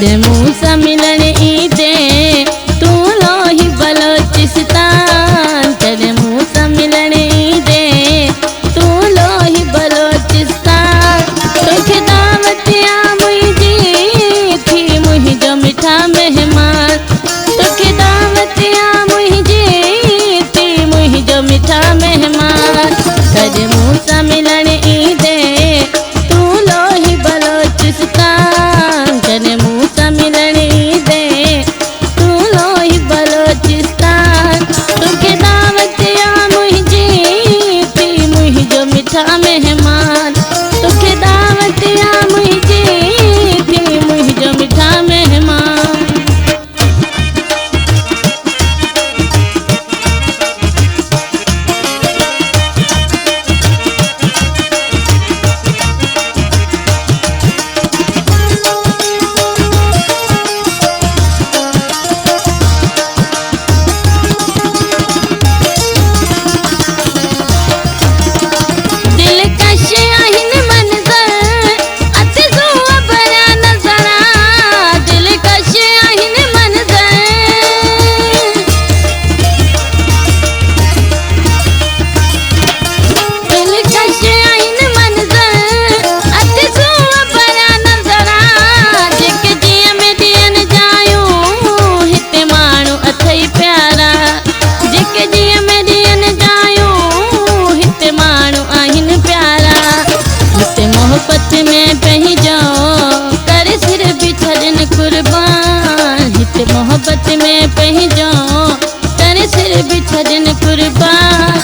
करे मूसा मिलन ईदे तू लोही बलोचिस्तान, करे मूसा मिलन ईदे तू लोही बलोचिस्तान। तोखे दावतिया मुझी थी मुझो मिठा मेहमान, तोखे दावतिया मुझी थी मुझो मिठा मेहमान। करे मूसा मिलन ईदे तू लोही बलोचिस्तान, करे मूसा मिलन ईदे तू लोही बलोचिस्तान। तोखे दावतिया मुझी थी मुझो मिठा मेहमान, तोखे दावतिया मुझी थी मुझो मिठा मेहमान। मोहब्बत में पही जाओ कर सिर बिछड़न कुर्बान, हित मोहब्बत में पही जाओ कर सिर बिछड़न कुर्बान।